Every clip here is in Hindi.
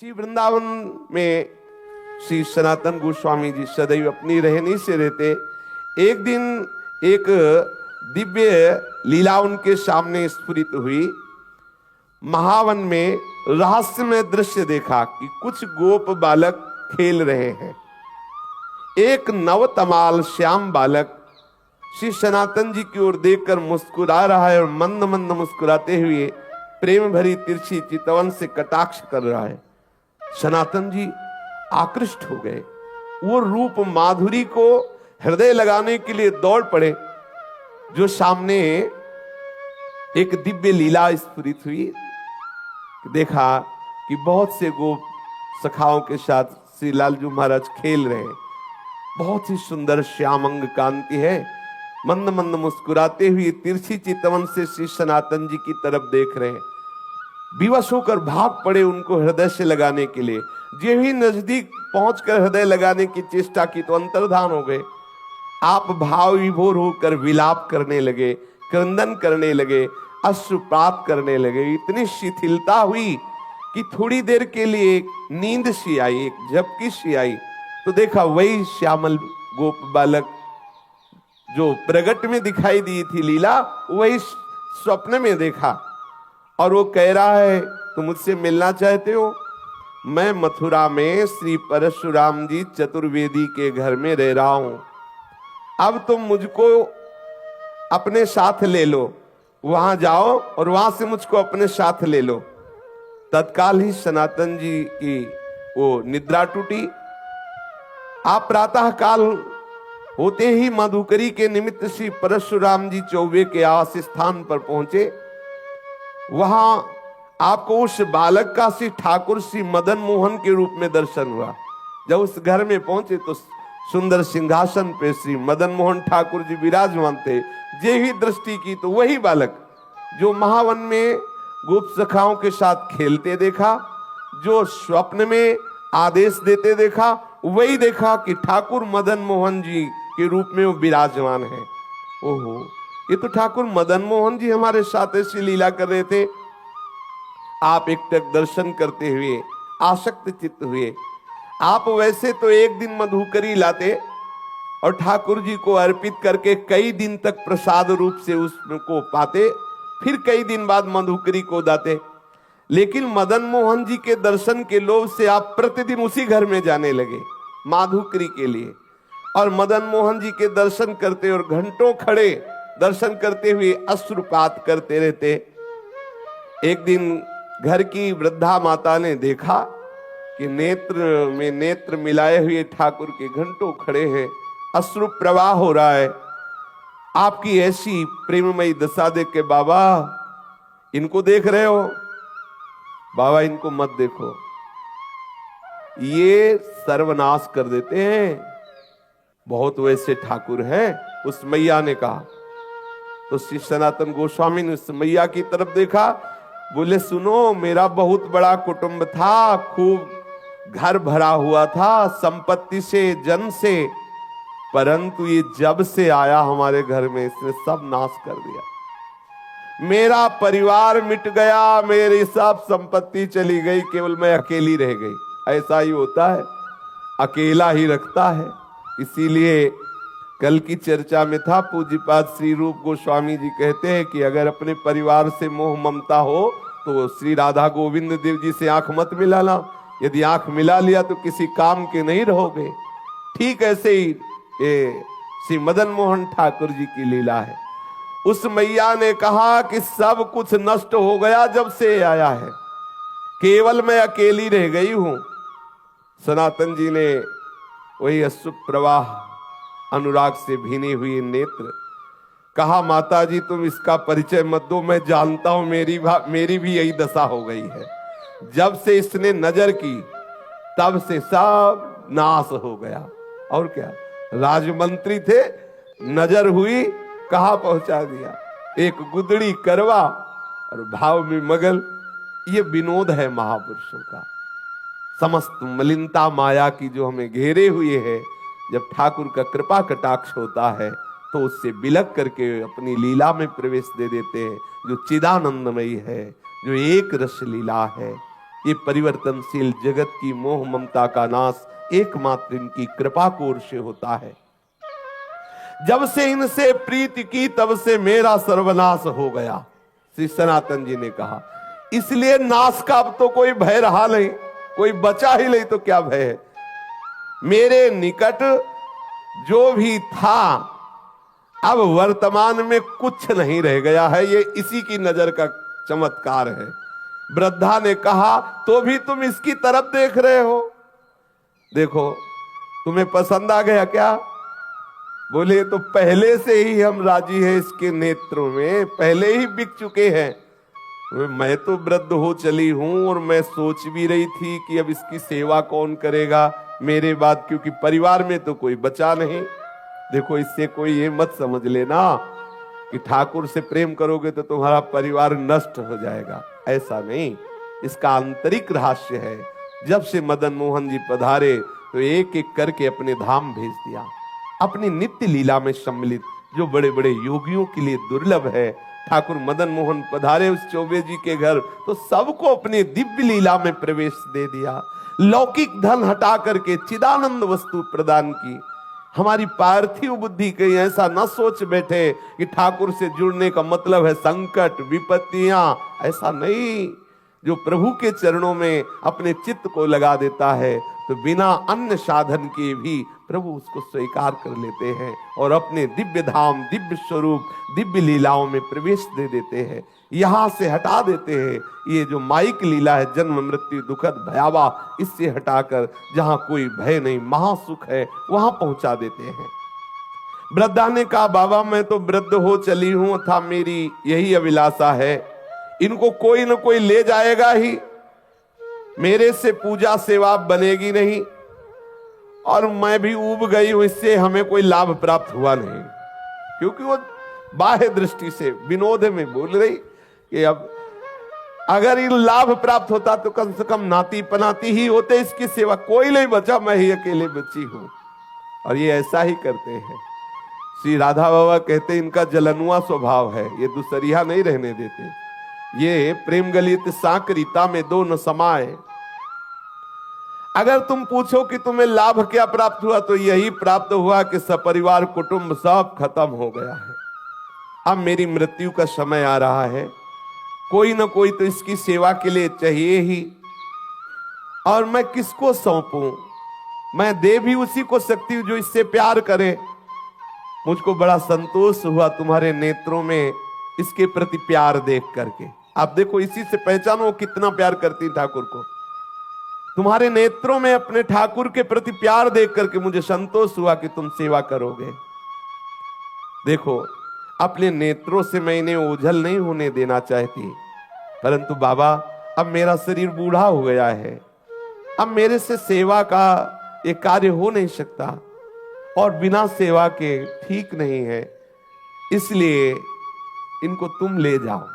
श्री वृंदावन में श्री सनातन गोस्वामी जी सदैव अपनी रहनी से रहते। एक दिन एक दिव्य लीला उनके सामने स्फुरित हुई। महावन में रहस्यमय दृश्य देखा कि कुछ गोप बालक खेल रहे हैं। एक नवतमाल श्याम बालक श्री सनातन जी की ओर देखकर मुस्कुरा रहा है और मंद मंद मुस्कुराते हुए प्रेम भरी तिरछी चितवन से कटाक्ष कर रहा है। सनातन जी आकृष्ट हो गए। वो रूप माधुरी को हृदय लगाने के लिए दौड़ पड़े। जो सामने एक दिव्य लीला स्फुरित हुई, देखा कि बहुत से गोप सखाओं के साथ श्री लालजू महाराज खेल रहे हैं। बहुत ही सुंदर श्यामंग कांति है। मंद मंद मुस्कुराते हुए तिरछी चितवन से श्री सनातन जी की तरफ देख रहे हैं। विवश होकर भाग पड़े उनको हृदय से लगाने के लिए। जो ही नजदीक पहुंचकर हृदय लगाने की चेष्टा की तो अंतर्धान हो गए। आप भाव विभोर होकर विलाप करने लगे, क्रंदन करने लगे, अश्रुपात करने लगे। इतनी शिथिलता हुई कि थोड़ी देर के लिए नींद सी आई, एक झपकी सी आई। तो देखा वही श्यामल गोप बालक जो प्रगट में दिखाई दी थी लीला, वही स्वप्न में देखा। और वो कह रहा है, तुम मुझसे मिलना चाहते हो? मैं मथुरा में श्री परशुराम जी चतुर्वेदी के घर में रह रहा हूं। अब तुम मुझको अपने साथ ले लो। वहां जाओ और वहां से मुझको अपने साथ ले लो। तत्काल ही सनातन जी की वो निद्रा टूटी। आप प्रातः काल होते ही मधुकरी के निमित्त श्री परशुराम जी चौबे के आवास स्थान पर पहुंचे। वहां आपको उस बालक का श्री ठाकुर श्री मदन मोहन के रूप में दर्शन हुआ। जब उस घर में पहुंचे तो सुंदर सिंहासन पे श्री मदन मोहन ठाकुर जी विराजमान थे। जे ही दृष्टि की तो वही बालक जो महावन में गोप सखाओं के साथ खेलते देखा, जो स्वप्न में आदेश देते देखा, वही देखा कि ठाकुर मदन मोहन जी के रूप में वो विराजमान है। ओहो, ये तो ठाकुर मदन मोहन जी हमारे साथ ऐसी लीला कर रहे थे। आप एकटक दर्शन करते हुए आसक्त चित्त हुए। आप वैसे तो एक दिन मधुकरी लाते और ठाकुर जी को अर्पित करके कई दिन तक प्रसाद रूप से उसको पाते, फिर कई दिन बाद मधुकरी को दाते। लेकिन मदन मोहन जी के दर्शन के लोभ से आप प्रतिदिन उसी घर में जाने लगे माधुकरी के लिए। और मदन मोहन जी के दर्शन करते और घंटों खड़े दर्शन करते हुए अश्रुपात करते रहते। एक दिन घर की वृद्धा माता ने देखा कि नेत्र में नेत्र मिलाए हुए ठाकुर के घंटों खड़े हैं, अश्रु प्रवाह हो रहा है। आपकी ऐसी प्रेममयी दशा देख के, बाबा इनको देख रहे हो? बाबा इनको मत देखो, ये सर्वनाश कर देते हैं। बहुत वैसे ठाकुर हैं। उस मैया ने कहा। तो श्री सनातन गोस्वामी ने उस मैया की तरफ देखा, बोले सुनो, मेरा बहुत बड़ा कुटुंब था, खूब घर भरा हुआ था संपत्ति से, जन से, परंतु ये जब से आया हमारे घर में इसने सब नाश कर दिया। मेरा परिवार मिट गया, मेरी सब संपत्ति चली गई, केवल मैं अकेली रह गई। ऐसा ही होता है, अकेला ही रखता है। इसीलिए कल की चर्चा में था, पूज्यपाद श्री रूप गोस्वामी जी कहते हैं कि अगर अपने परिवार से मोह ममता हो तो श्री राधा गोविंद देव जी से आंख मत मिलाना। यदि आंख मिला लिया तो किसी काम के नहीं रहोगे। ठीक ऐसे ही ये श्री मदन मोहन ठाकुर जी की लीला है। उस मैया ने कहा कि सब कुछ नष्ट हो गया जब से आया है, केवल मैं अकेली रह गई हूं। सनातन जी ने वही अश्रु प्रवाह, अनुराग से भीने हुए नेत्र, कहा माता जी तुम इसका परिचय मत दो, मैं जानता हूं मेरी भी यही दशा हो गई है। जब से इसने नजर की तब से सब नाश हो गया। और क्या, राजमंत्री थे, नजर हुई, कहां पहुंचा दिया। एक गुदड़ी करवा और भाव में मगल। ये विनोद है महापुरुषों का। समस्त मलिनता माया की जो हमें घेरे हुए है, जब ठाकुर का कृपा कटाक्ष होता है तो उससे बिलक करके अपनी लीला में प्रवेश दे देते हैं, जो चिदानंदमयी है, जो एक रस लीला है। ये परिवर्तनशील जगत की मोह ममता का नाश एकमात्र इनकी कृपा की ओर से होता है। जब से इनसे प्रीति की तब से मेरा सर्वनाश हो गया, श्री सनातन जी ने कहा। इसलिए नाश का अब तो कोई भय रहा नहीं, कोई बचा ही नहीं तो क्या भय है। मेरे निकट जो भी था अब वर्तमान में कुछ नहीं रह गया है, ये इसी की नजर का चमत्कार है। वृद्धा ने कहा तो भी तुम इसकी तरफ देख रहे हो, देखो तुम्हें पसंद आ गया क्या? बोले तो पहले से ही हम राजी हैं, इसके नेत्रों में पहले ही बिक चुके हैं। मैं तो वृद्ध हो चली हूं और मैं सोच भी रही थी कि अब इसकी सेवा कौन करेगा मेरे बाद, क्योंकि परिवार में तो कोई बचा नहीं। देखो इससे कोई ये मत समझ लेना कि ठाकुर से प्रेम करोगे तो तुम्हारा परिवार नष्ट हो जाएगा, ऐसा नहीं। इसका आंतरिक रहस्य है। जब से मदन मोहन जी पधारे तो एक एक करके अपने धाम भेज दिया, अपनी नित्य लीला में सम्मिलित, जो बड़े बड़े योगियों के लिए दुर्लभ है। ठाकुर मदन मोहन पधारे उस चौबे जी के घर तो सबको अपनी दिव्य लीला में प्रवेश दे दिया। लौकिक धन हटा करके चिदानंद वस्तु प्रदान की। हमारी पार्थिव बुद्धि कहीं ऐसा न सोच बैठे कि ठाकुर से जुड़ने का मतलब है संकट विपत्तियां, ऐसा नहीं। जो प्रभु के चरणों में अपने चित्त को लगा देता है तो बिना अन्य साधन के भी प्रभु उसको स्वीकार कर लेते हैं और अपने दिव्य धाम, दिव्य स्वरूप, दिव्य लीलाओं में प्रवेश दे देते हैं। यहां से हटा देते हैं ये जो माइक लीला है, जन्म मृत्यु दुखद भयावह, इससे हटाकर जहां कोई भय नहीं, महासुख है, वहां पहुंचा देते हैं। वृद्धा ने कहा बाबा मैं तो वृद्ध हो चली हूं, था मेरी यही अभिलाषा है, इनको कोई न कोई ले जाएगा ही, मेरे से पूजा सेवा बनेगी नहीं और मैं भी ऊब गई हूं, इससे हमें कोई लाभ प्राप्त हुआ नहीं। क्योंकि वो बाह्य दृष्टि से विनोद में बोल रही कि अब अगर इन लाभ प्राप्त होता तो कम से कम नाती पनाती ही होते, इसकी सेवा कोई नहीं बचा, मैं ही अकेले बची हूं। और ये ऐसा ही करते हैं। श्री राधा बाबा कहते इनका जलनुआ स्वभाव है, ये दूसरिया नहीं रहने देते। ये प्रेम गलित साकरीता में दो न समाए। अगर तुम पूछो कि तुम्हें लाभ क्या प्राप्त हुआ तो यही प्राप्त हुआ कि सपरिवार कुटुंब सब खत्म हो गया है। अब मेरी मृत्यु का समय आ रहा है, कोई ना कोई तो इसकी सेवा के लिए चाहिए ही, और मैं किसको सौंपूं? मैं दे भी उसी को सकती हूं जो इससे प्यार करे। मुझको बड़ा संतोष हुआ तुम्हारे नेत्रों में इसके प्रति प्यार देख करके। आप देखो इसी से पहचानो कितना प्यार करती ठाकुर को। तुम्हारे नेत्रों में अपने ठाकुर के प्रति प्यार देख करके मुझे संतोष हुआ कि तुम सेवा करोगे। देखो अपने नेत्रों से मैं इन्हें ओझल नहीं होने देना चाहती, परंतु बाबा अब मेरा शरीर बूढ़ा हो गया है, अब मेरे से सेवा का ये कार्य हो नहीं सकता और बिना सेवा के ठीक नहीं है, इसलिए इनको तुम ले जाओ।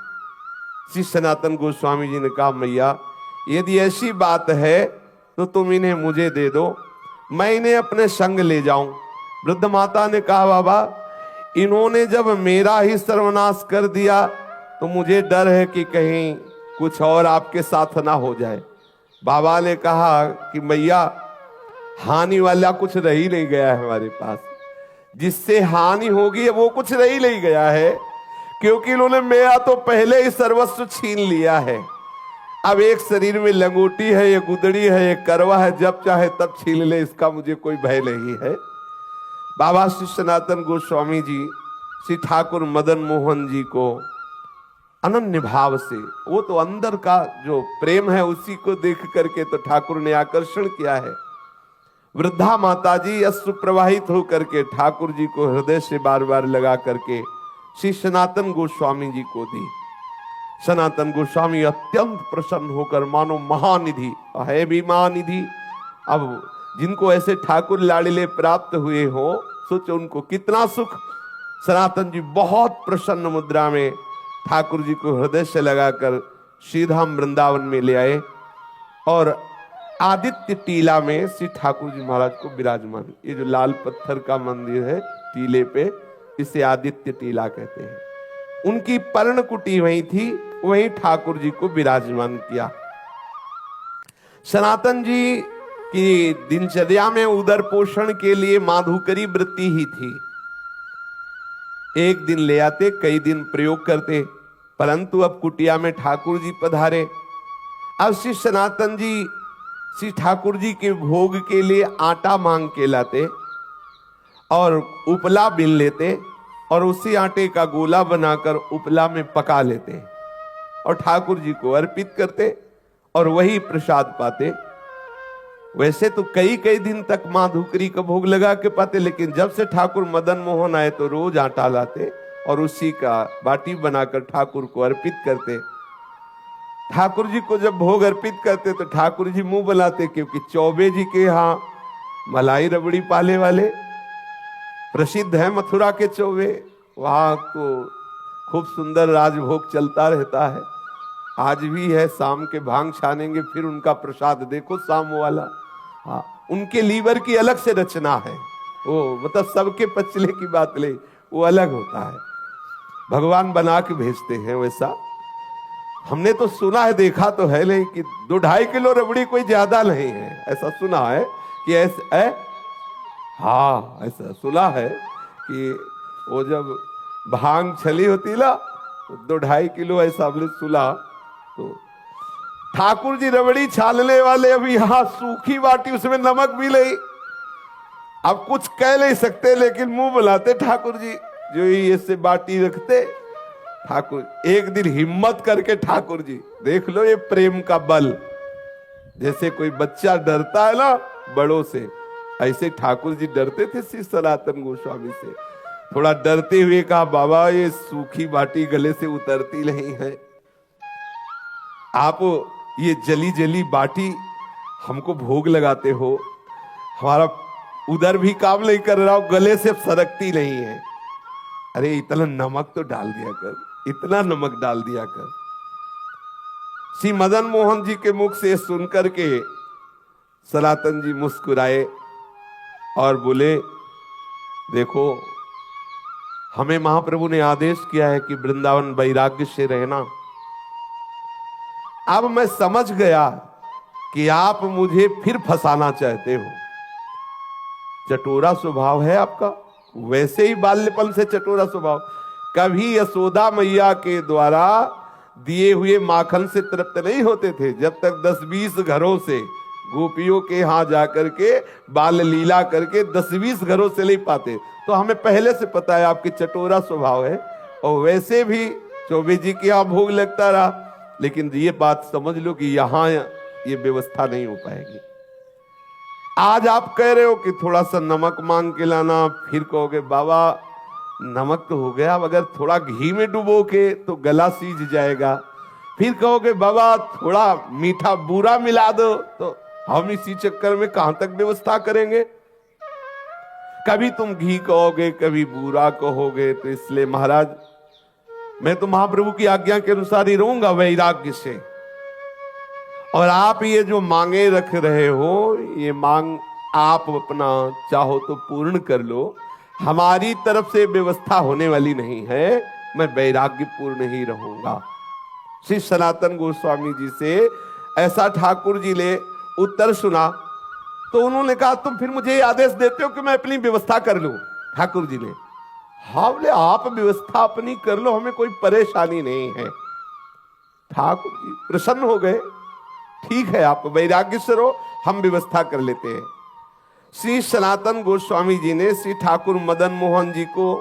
श्री सनातन गोस्वामी जी ने कहा मैया यदि ऐसी बात है तो तुम इन्हें मुझे दे दो, मैं इन्हें अपने संग ले जाऊं। वृद्ध माता ने कहा बाबा इन्होंने जब मेरा ही सर्वनाश कर दिया तो मुझे डर है कि कहीं कुछ और आपके साथ ना हो जाए। बाबा ने कहा कि मैया हानि वाला कुछ रह ही नहीं गया है हमारे पास, जिससे हानि होगी वो कुछ रह ही नहीं गया है, क्योंकि इन्होंने मेरा तो पहले ही सर्वस्व छीन लिया है। अब एक शरीर में लंगोटी है, ये गुदड़ी है, ये करवा है, जब चाहे तब छीन ले, इसका मुझे कोई भय नहीं है। बाबा श्री सनातन गोस्वामी जी श्री ठाकुर मदन मोहन जी को अनन्य भाव से, वो तो अंदर का जो प्रेम है उसी को देख करके तो ठाकुर ने आकर्षण किया है। वृद्धा माता जी अश्रु प्रवाहित होकर के ठाकुर जी को हृदय से बार बार लगा करके श्री सनातन गोस्वामी जी को दी। सनातन गोस्वामी अत्यंत प्रसन्न होकर मानो महानिधि है भी महानिधि, अब जिनको ऐसे ठाकुर लाडले प्राप्त हुए हो सोचो उनको कितना सुख। सनातन जी बहुत प्रसन्न मुद्रा में ठाकुर जी को हृदय से लगाकर श्रीधाम वृंदावन में ले आए और आदित्य टीला में श्री ठाकुर जी महाराज को विराजमान, ये जो लाल पत्थर का मंदिर है टीले पे, इसे आदित्य टीला कहते हैं। उनकी पर्णकुटी वहीं थी, वहीं ठाकुर जी को विराजमान किया। सनातन जी की दिनचर्या में उदर पोषण के लिए माधुकरी वृत्ति ही थी। एक दिन ले आते, कई दिन प्रयोग करते, परंतु अब कुटिया में ठाकुर जी पधारे। अब श्री सनातन जी श्री ठाकुर जी के भोग के लिए आटा मांग के लाते और उपला बिन लेते और उसी आटे का गोला बनाकर उपला में पका लेते और ठाकुर जी को अर्पित करते और वही प्रसाद पाते। वैसे तो कई कई दिन तक माधुकरी का भोग लगा के पाते, लेकिन जब से ठाकुर मदन मोहन आए तो रोज आटा लाते और उसी का बाटी बनाकर ठाकुर को अर्पित करते। ठाकुर जी को जब भोग अर्पित करते तो ठाकुर जी मुंह बनाते, क्योंकि चौबे जी के यहाँ मलाई रबड़ी पाले वाले प्रसिद्ध है, मथुरा के चौबे, वहां तो खूब सुंदर राजभोग चलता रहता है। आज भी है, शाम के भांग छानेंगे फिर उनका प्रसाद देखो शाम वाला। हाँ, उनके लीवर की अलग से रचना है, वो मतलब सबके पचले की बात ले, वो अलग होता है, भगवान बना के भेजते हैं वैसा। हमने तो सुना है, देखा तो है नहीं कि 2-2.5 किलो रबड़ी कोई ज्यादा नहीं है, ऐसा सुना है कि ऐसे हाँ ऐसा सुना है कि वो जब भांग छली होती ना तो 2-2.5 किलो ऐसा हमने सुना। तो ठाकुर जी रबड़ी छालने वाले, अभी यहाँ सूखी बाटी, उसमें नमक भी नहीं, अब कुछ कह नहीं सकते, लेकिन मुंह बुलाते ठाकुर जी, जो ही ऐसे बाटी रखते। ठाकुर एक दिन हिम्मत करके, ठाकुर जी देख लो ये प्रेम का बल, जैसे कोई बच्चा डरता है ना बड़ों से, ऐसे ठाकुर जी डरते थे श्री सनातन गोस्वामी से। थोड़ा डरते हुए कहा, बाबा ये सूखी बाटी गले से उतरती नहीं है, आप ये जली जली बाटी हमको भोग लगाते हो, हमारा उधर भी काम नहीं कर रहा हो, गले से सरकती नहीं है। अरे इतना नमक तो डाल दिया कर, इतना नमक डाल दिया कर। श्री मदन मोहन जी के मुख से सुनकर के सनातन जी मुस्कुराए और बोले, देखो हमें महाप्रभु ने आदेश किया है कि वृंदावन वैराग्य से रहना। अब मैं समझ गया कि आप मुझे फिर फंसाना चाहते हो, चटोरा स्वभाव है आपका, वैसे ही बाल्यपन से चटोरा स्वभाव। कभी यशोदा मैया के द्वारा दिए हुए माखन से तृप्त नहीं होते थे, जब तक 10-20 घरों से गोपियों के यहाँ जाकर के बाल लीला करके 10-20 घरों से नहीं पाते। तो हमें पहले से पता है आपके चटोरा स्वभाव है, और वैसे भी चौबे जी के यहाँ भोग लगता रहा, लेकिन ये बात समझ लो कि यहाँ ये व्यवस्था नहीं हो पाएगी। आज आप कह रहे हो कि थोड़ा सा नमक मांग के लाना, फिर कहोगे बाबा नमक तो हो गया, अगर थोड़ा घी में डुबो के तो गला सीज जाएगा, फिर कहोगे बाबा थोड़ा मीठा बूरा मिला दो, तो हम इसी चक्कर में कहां तक व्यवस्था करेंगे। कभी तुम घी कहोगे, कभी बूरा कहोगे, तो इसलिए महाराज मैं तो महाप्रभु की आज्ञा के अनुसार ही रहूंगा वैराग्य से। और आप ये जो मांगे रख रहे हो, ये मांग आप अपना चाहो तो पूर्ण कर लो, हमारी तरफ से व्यवस्था होने वाली नहीं है, मैं वैराग्य पूर्ण ही रहूंगा। श्री सनातन गोस्वामी जी से ऐसा ठाकुर जी ने उत्तर सुना, तो उन्होंने कहा तुम फिर मुझे आदेश देते हो कि मैं अपनी व्यवस्था कर लूं। ठाकुर जी ने हाँ बोले, आप व्यवस्था अपनी कर लो, हमें कोई परेशानी नहीं है। ठाकुर जी प्रसन्न हो गए, ठीक है आप वैराग्य से रहो, हम व्यवस्था कर लेते हैं। श्री सनातन गोस्वामी जी ने श्री ठाकुर मदन मोहन जी को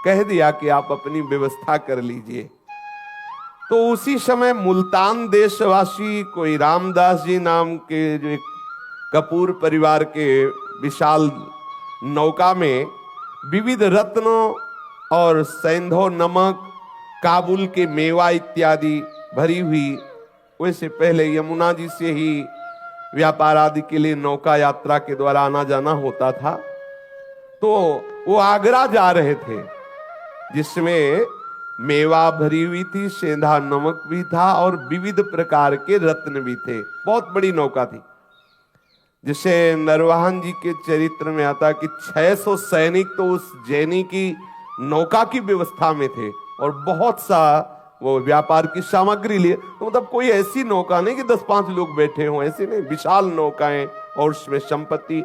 कह दिया कि आप अपनी व्यवस्था कर लीजिए। तो उसी समय मुल्तान देशवासी कोई रामदास जी नाम के जो एक कपूर परिवार के विशाल नौका में विविध रत्नों और सैंधव नमक, काबुल के मेवा इत्यादि भरी हुई, वैसे पहले यमुना जी से ही व्यापार आदि के लिए नौका यात्रा के द्वारा आना जाना होता था। तो वो आगरा जा रहे थे, जिसमें मेवा भरी हुई थी, सेंधा नमक भी था और विविध प्रकार के रत्न भी थे। बहुत बड़ी नौका थी, जिसे नरवाहन जी के चरित्र में आता कि 600 सैनिक तो उस जैनी की नौका की व्यवस्था में थे और बहुत सा वो व्यापार की सामग्री लिए। तो मतलब कोई ऐसी नौका नहीं कि 10-5 लोग बैठे हों, ऐसे नहीं, विशाल नौकाएं और उसमें संपत्ति।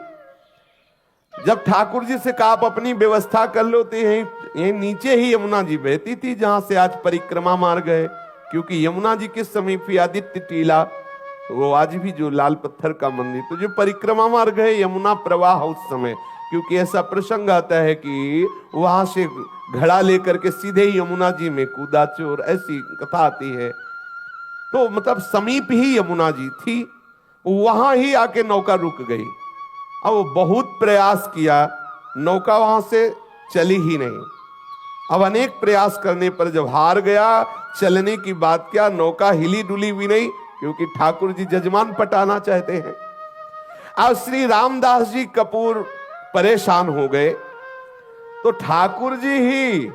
जब ठाकुर जी से कहा आप अपनी व्यवस्था कर लो, तो यहीं नीचे ही यमुना जी बहती थी जहां से आज परिक्रमा मार्ग है। क्योंकि यमुना जी के समीप ही आदित्य टीला, वो आज भी जो लाल पत्थर का मंदिर, तो जो परिक्रमा मार्ग है यमुना प्रवाह उस समय, क्योंकि ऐसा प्रसंग आता है कि वहां से घड़ा लेकर के सीधे यमुना जी में कूदा चोर, ऐसी कथा आती है। तो मतलब समीप ही यमुना जी थी, वहां ही आके नौका रुक गई। अब बहुत प्रयास किया, नौका वहां से चली ही नहीं। अब अनेक प्रयास करने पर जब हार गया, चलने की बात क्या, नौका हिली डुली भी नहीं, क्योंकि ठाकुर जी जजमान पटाना चाहते हैं। अब श्री रामदास जी कपूर परेशान हो गए, तो ठाकुर जी ही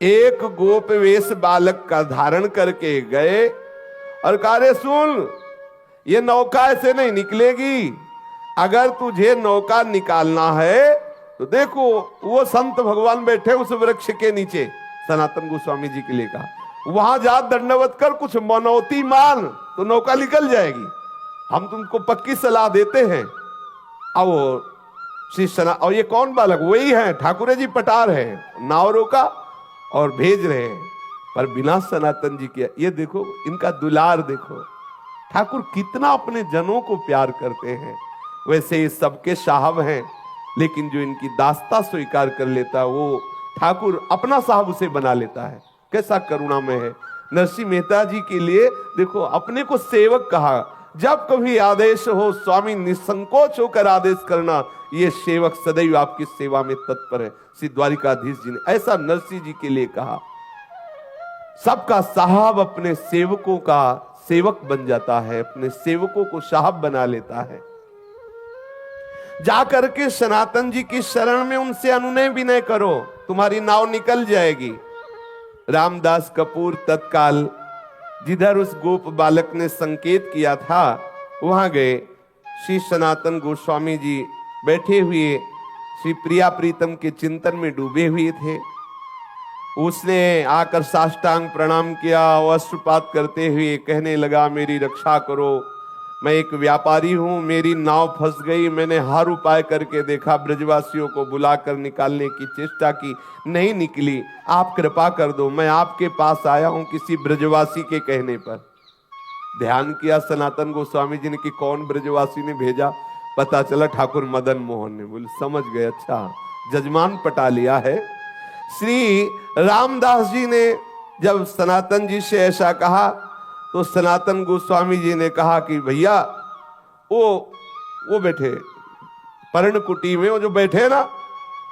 एक गोप वेश बालक का धारण करके गए और कहा, रे सुन, ये नौका ऐसे नहीं निकलेगी, अगर तुझे नौका निकालना है तो देखो वो संत भगवान बैठे उस वृक्ष के नीचे, सनातन गोस्वामी जी के लिए कहा, वहां जा दंडवत कर, कुछ मनौती मान, तो नौका निकल जाएगी, हम तुमको पक्की सलाह देते हैं। अब वो श्री सना, और ये कौन बालक, वही है ठाकुर जी पटार है, नाव रोका और भेज रहे हैं, पर बिना सनातन जी के। ये देखो इनका दुलार देखो, ठाकुर कितना अपने जनों को प्यार करते हैं। वैसे ये सबके साहब हैं, लेकिन जो इनकी दास्ता स्वीकार कर लेता है वो ठाकुर अपना साहब उसे बना लेता है। कैसा करुणामय है। नरसिंह मेहता जी के लिए देखो अपने को सेवक कहा, जब कभी आदेश हो स्वामी निसंकोच होकर आदेश करना, ये सेवक सदैव आपकी सेवा में तत्पर है। श्री द्वारिकाधीश जी ने ऐसा नरसिंह जी के लिए कहा। सबका साहब अपने सेवकों का सेवक बन जाता है, अपने सेवकों को साहब बना लेता है। जाकर के सनातन जी की शरण में उनसे अनुनय विनय करो, तुम्हारी नाव निकल जाएगी। रामदास कपूर तत्काल जिधर उस गोप बालक ने संकेत किया था वहां गए। श्री सनातन गोस्वामी जी बैठे हुए श्री प्रिया प्रीतम के चिंतन में डूबे हुए थे। उसने आकर साष्टांग प्रणाम किया, अश्रुपात करते हुए कहने लगा, मेरी रक्षा करो, मैं एक व्यापारी हूं, मेरी नाव फंस गई, मैंने हर उपाय करके देखा, ब्रजवासियों को बुलाकर निकालने की चेष्टा की, नहीं निकली, आप कृपा कर दो, मैं आपके पास आया हूं किसी ब्रजवासी के कहने पर। ध्यान किया सनातन गोस्वामी जी ने कि कौन ब्रजवासी ने भेजा, पता चला ठाकुर मदन मोहन ने। बोले समझ गए, अच्छा जजमान पटा लिया है। श्री रामदास जी ने जब सनातन जी से ऐसा कहा तो सनातन गोस्वामी जी ने कहा कि भैया वो बैठे पर्णकुटी में, वो जो बैठे ना,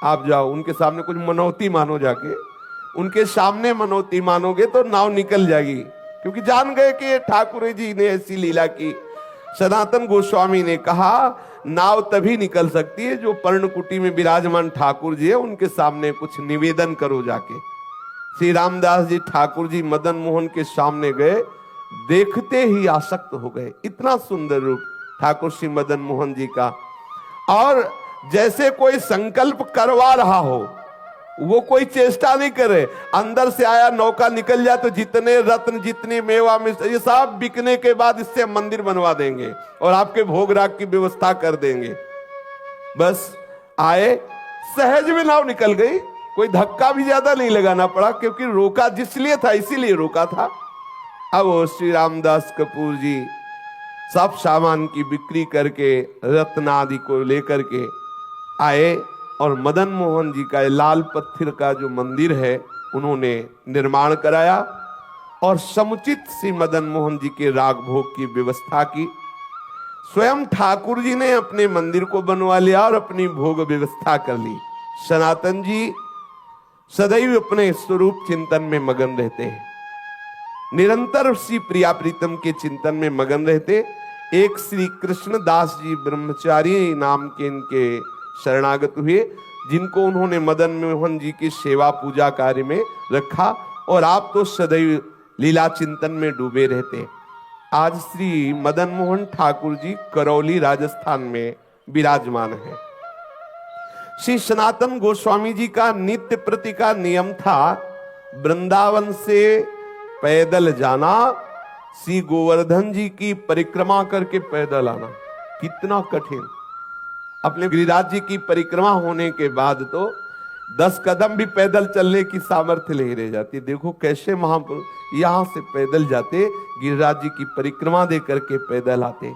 आप जाओ उनके सामने कुछ मनौती मानो, जाके उनके सामने मनौती मानोगे तो नाव निकल जाएगी। क्योंकि जान गए कि ठाकुर जी ने ऐसी लीला की। सनातन गोस्वामी ने कहा नाव तभी निकल सकती है जो पर्णकुटी में विराजमान ठाकुर जी है उनके सामने कुछ निवेदन करो जाके। श्री रामदास जी ठाकुर जी मदन मोहन के सामने गए, देखते ही आसक्त हो गए। इतना सुंदर रूप ठाकुर श्री मदन मोहन जी का, और जैसे कोई संकल्प करवा रहा हो, वो कोई चेष्टा नहीं करे, अंदर से आया नौका निकल जाए तो जितने रत्न जितने मेवा में ये सब बिकने के बाद इससे मंदिर बनवा देंगे और आपके भोग राग की व्यवस्था कर देंगे। बस आए, सहज में नाव निकल गई, कोई धक्का भी ज्यादा नहीं लगाना पड़ा, क्योंकि रोका जिसलिए था इसीलिए रोका था। अब वो श्री रामदास कपूर जी सब सामान की बिक्री करके रत्न आदि को लेकर के आए और मदन मोहन जी का लाल पत्थर का जो मंदिर है उन्होंने निर्माण कराया और समुचित श्री मदन मोहन जी के राग भोग की व्यवस्था की। स्वयं ठाकुर जी ने अपने मंदिर को बनवा लिया और अपनी भोग व्यवस्था कर ली। सनातन जी सदैव अपने स्वरूप चिंतन में मगन रहते हैं, निरंतर श्री प्रिया प्रीतम के चिंतन में मगन रहते। एक श्री कृष्णदास जी ब्रह्मचारी नाम के इनके शरणागत हुए, जिनको उन्होंने मदन मोहन जी की सेवा पूजा कार्य में रखा, और आप तो सदैव लीला चिंतन में डूबे रहते। आज श्री मदन मोहन ठाकुर जी करौली राजस्थान में विराजमान है। श्री सनातन गोस्वामी जी का नित्य प्रति का नियम था, वृंदावन से पैदल जाना, श्री गोवर्धन जी की परिक्रमा करके पैदल आना कितना कठिन। अपने गिरिराज जी की परिक्रमा होने के बाद तो 10 कदम भी पैदल चलने की सामर्थ्य नहीं रह जाती। देखो कैसे महापुरुष यहां से पैदल जाते, गिरिराज जी की परिक्रमा दे करके पैदल आते।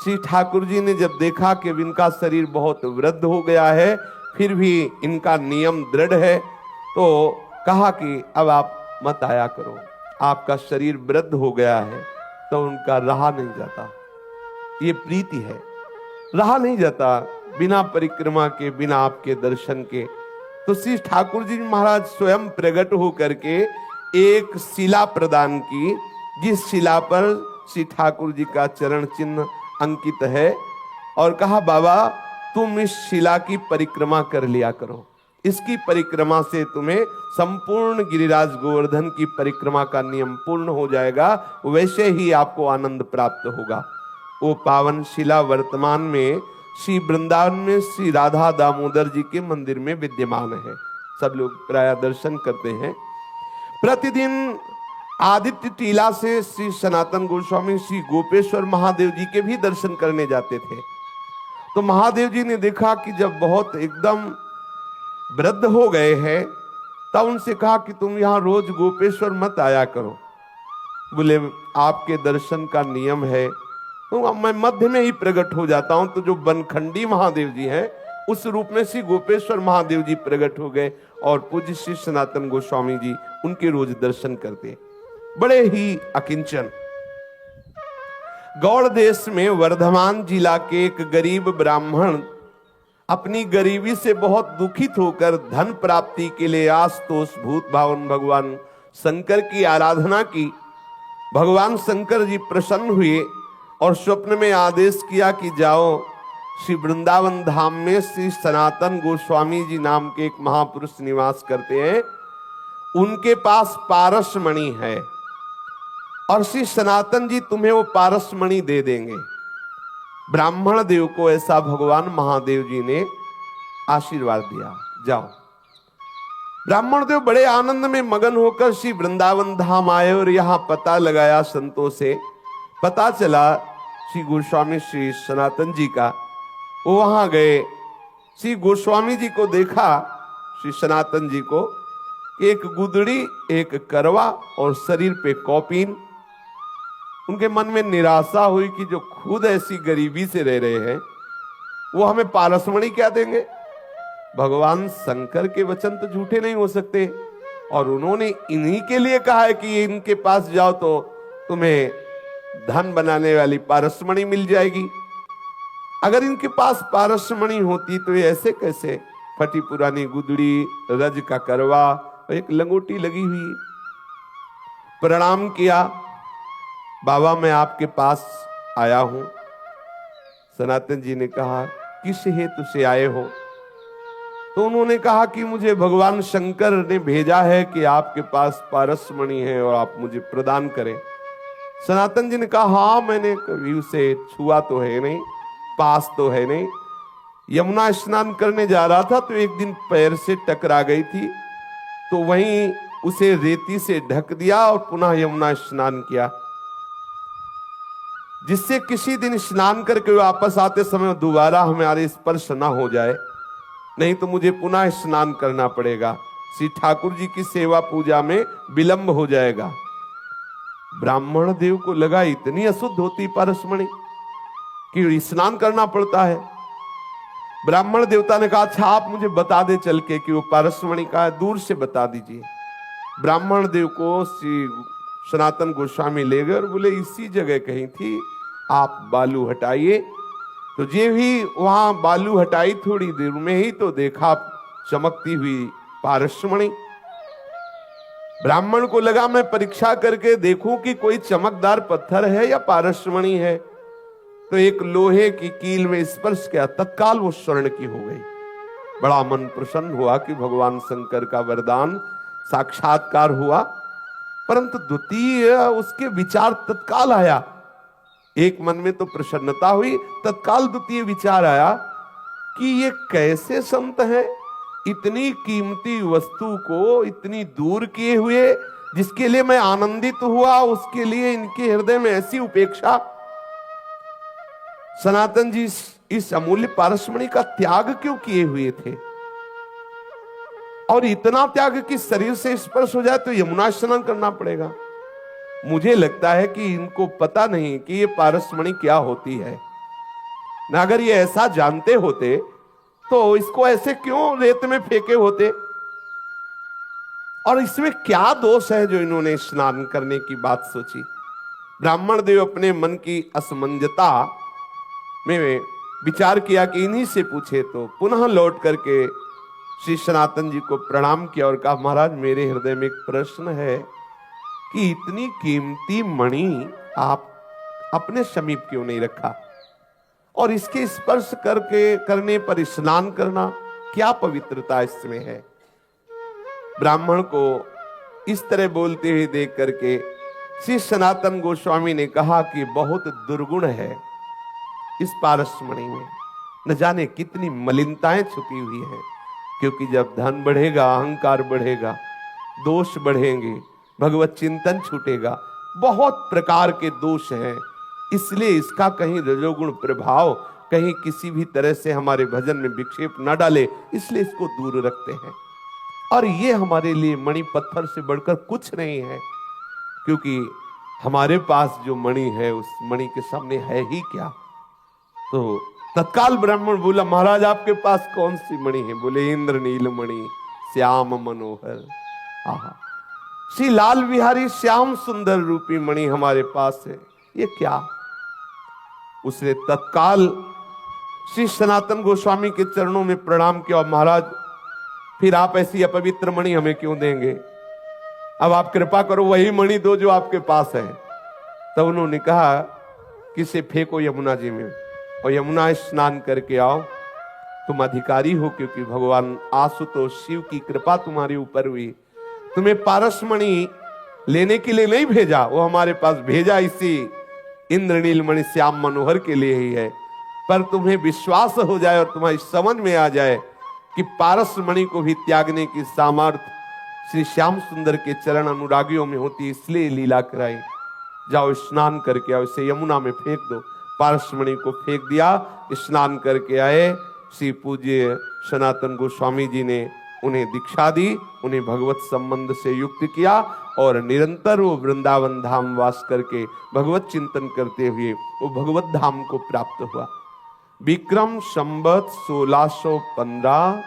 श्री ठाकुर जी ने जब देखा कि इनका शरीर बहुत वृद्ध हो गया है, फिर भी इनका नियम दृढ़ है, तो कहा कि अब आप मत आया करो, आपका शरीर वृद्ध हो गया है। तो उनका रहा नहीं जाता, ये प्रीति है, रहा नहीं जाता बिना परिक्रमा के, बिना आपके दर्शन के। तो श्री ठाकुर जी महाराज स्वयं प्रकट होकर के एक शिला प्रदान की, जिस शिला पर श्री ठाकुर जी का चरण चिन्ह अंकित है, और कहा बाबा तुम इस शिला की परिक्रमा कर लिया करो, इसकी परिक्रमा से तुम्हें संपूर्ण गिरिराज गोवर्धन की परिक्रमा का नियम पूर्ण हो जाएगा, वैसे ही आपको आनंद प्राप्त होगा। वो पावन शिला वर्तमान में श्री वृंदावन में श्री राधा दामोदर जी के मंदिर में विद्यमान है। सब लोग प्राय दर्शन करते हैं। प्रतिदिन आदित्य टीला से श्री सनातन गोस्वामी श्री गोपेश्वर महादेव जी के भी दर्शन करने जाते थे। तो महादेव जी ने देखा कि जब बहुत एकदम वृद्ध हो गए हैं, तब उनसे कहा कि तुम यहां रोज गोपेश्वर मत आया करो। बोले आपके दर्शन का नियम है, तो मैं मध्य में ही प्रकट हो जाता हूं। तो जो बनखंडी महादेव जी हैं, उस रूप में श्री गोपेश्वर महादेव जी प्रकट हो गए, और पूज्य श्री सनातन गोस्वामी जी उनके रोज दर्शन करते, बड़े ही अकिंचन। गौड़ देश में वर्धमान जिला के एक गरीब ब्राह्मण अपनी गरीबी से बहुत दुखित होकर धन प्राप्ति के लिए आशुतोष भूत भावन भगवान शंकर की आराधना की। भगवान शंकर जी प्रसन्न हुए और स्वप्न में आदेश किया कि जाओ श्री वृंदावन धाम में श्री सनातन गोस्वामी जी नाम के एक महापुरुष निवास करते हैं, उनके पास पारसमणि है, और श्री सनातन जी तुम्हें वो पारसमणि दे देंगे। ब्राह्मण देव को ऐसा भगवान महादेव जी ने आशीर्वाद दिया, जाओ। ब्राह्मण देव बड़े आनंद में मगन होकर श्री वृंदावन धाम आए, और यहां पता लगाया संतों से, पता चला श्री गोस्वामी श्री सनातन जी का। वो वहां गए, श्री गोस्वामी जी को देखा, श्री सनातन जी को, एक गुदड़ी, एक करवा और शरीर पे कौपीन। उनके मन में निराशा हुई कि जो खुद ऐसी गरीबी से रह रहे हैं, वो हमें पारसमणि क्या देंगे। भगवान शंकर के वचन तो झूठे नहीं हो सकते, और उन्होंने इन्हीं के लिए कहा है कि इनके पास जाओ तो तुम्हें धन बनाने वाली पारसमणि मिल जाएगी। अगर इनके पास पारसमणि होती तो ये ऐसे कैसे फटी पुरानी गुदड़ी, रज का करवा और एक लंगोटी लगी हुई। प्रणाम किया, बाबा मैं आपके पास आया हूं। सनातन जी ने कहा किस हेतु से आए हो। तो उन्होंने कहा कि मुझे भगवान शंकर ने भेजा है कि आपके पास पारसमणि है और आप मुझे प्रदान करें। सनातन जी ने कहा हाँ, मैंने कभी उसे छुआ तो है नहीं, पास तो है नहीं। यमुना स्नान करने जा रहा था तो एक दिन पैर से टकरा गई थी, तो वहीं उसे रेती से ढक दिया और पुनः यमुना स्नान किया, जिससे किसी दिन स्नान करके वापस आते समय दोबारा हमारे स्पर्श ना हो जाए, नहीं तो मुझे पुनः स्नान करना पड़ेगा। श्री ठाकुर जी की सेवा पूजा में विलंब हो जाएगा। ब्राह्मण देव को लगा इतनी अशुद्ध होती पारसमणि कि स्नान करना पड़ता है। ब्राह्मण देवता ने कहा अच्छा आप मुझे बता दे चल के कि वो पारसमणि का है, दूर से बता दीजिए। ब्राह्मण देव को श्री सनातन गोस्वामी ले गए और बोले इसी जगह कहीं थी, आप बालू हटाइए। तो जे भी वहां बालू हटाई, थोड़ी देर में ही तो देखा चमकती हुई पारसमणि। ब्राह्मण को लगा मैं परीक्षा करके देखूं कि कोई चमकदार पत्थर है या पारसमणि है। तो एक लोहे की कील में स्पर्श किया, तत्काल वो स्वर्ण की हो गई। बड़ा मन प्रसन्न हुआ कि भगवान शंकर का वरदान साक्षात्कार हुआ। परंतु द्वितीय उसके विचार तत्काल आया, एक मन में तो प्रसन्नता हुई, तत्काल द्वितीय विचार आया कि ये कैसे संत हैं, इतनी कीमती वस्तु को इतनी दूर किए हुए जिसके लिए मैं आनंदित हुआ, उसके लिए इनके हृदय में ऐसी उपेक्षा। सनातन जी इस अमूल्य पारसमणि का त्याग क्यों किए हुए थे? और इतना त्याग कि शरीर से स्पर्श हो जाए तो यमुना स्नान करना पड़ेगा। मुझे लगता है कि इनको पता नहीं कि ये पारसमणि क्या होती है। ना अगर ये ऐसा जानते होते तो इसको ऐसे क्यों रेत में फेंके होते? और इसमें क्या दोष है जो इन्होंने स्नान करने की बात सोची? ब्राह्मण देव अपने मन की असमंजता में विचार किया कि इन्हीं से पूछे, तो पुनः लौट करके श्री सनातन जी को प्रणाम किया और कहा, महाराज मेरे हृदय में एक प्रश्न है कि इतनी कीमती मणि आप अपने समीप क्यों नहीं रखा, और इसके स्पर्श करने पर स्नान करना, क्या पवित्रता इसमें है? ब्राह्मण को इस तरह बोलते हुए देख करके श्री सनातन गोस्वामी ने कहा कि बहुत दुर्गुण है इस पारसमणि में, न जाने कितनी मलिनताएं छुपी हुई हैं। क्योंकि जब धन बढ़ेगा, अहंकार बढ़ेगा, दोष बढ़ेंगे, भगवत चिंतन छूटेगा, बहुत प्रकार के दोष हैं। इसलिए इसका कहीं रजोगुण प्रभाव कहीं किसी भी तरह से हमारे भजन में विक्षेप न डाले, इसलिए इसको दूर रखते हैं। और ये हमारे लिए मणि पत्थर से बढ़कर कुछ नहीं है, क्योंकि हमारे पास जो मणि है उस मणि के सामने है ही क्या। तो तत्काल ब्राह्मण बोला, महाराज आपके पास कौन सी मणि है? बोले, इंद्रनील मणि श्याम मनोहर। आहा, श्री लाल बिहारी श्याम सुंदर रूपी मणि हमारे पास है, ये क्या? उसने तत्काल श्री सनातन गोस्वामी के चरणों में प्रणाम किया, महाराज फिर आप ऐसी अपवित्र मणि हमें क्यों देंगे? अब आप कृपा करो, वही मणि दो जो आपके पास है। तब उन्होंने कहा कि इसे फेंको यमुना जी में और यमुना स्नान करके आओ, तुम अधिकारी हो, क्योंकि भगवान आशुतोष शिव की कृपा तुम्हारे ऊपर हुई। तुम्हें पारसमणि लेने के लिए नहीं भेजा, वो हमारे पास भेजा इसी इंद्रनील मणि श्याम मनोहर के लिए ही है। पर तुम्हें विश्वास हो जाए और तुम्हारी समझ में आ जाए कि पारसमणि को भी त्यागने की सामर्थ्य श्री श्याम सुंदर के चरण अनुरागियों में होती, इसलिए लीला कराई। जाओ स्नान करके आओ, इसे यमुना में फेंक दो। पारसमणि को फेंक दिया, स्नान करके आए। श्री पूज्य सनातन गोस्वामी जी ने उन्हें दीक्षा दी, उन्हें भगवत संबंध से युक्त किया और निरंतर वो वृंदावन धाम वास करके भगवत चिंतन करते हुए वो भगवत धाम को प्राप्त हुआ। विक्रम संवत 1615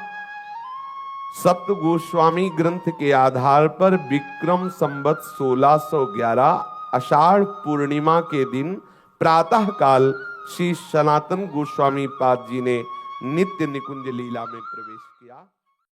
सप्त गोस्वामी ग्रंथ के आधार पर विक्रम संवत 1611 आषाढ़ पूर्णिमा के दिन प्रातः काल श्री सनातन गोस्वामी पाद जी ने नित्य निकुंज लीला में प्रवेश किया।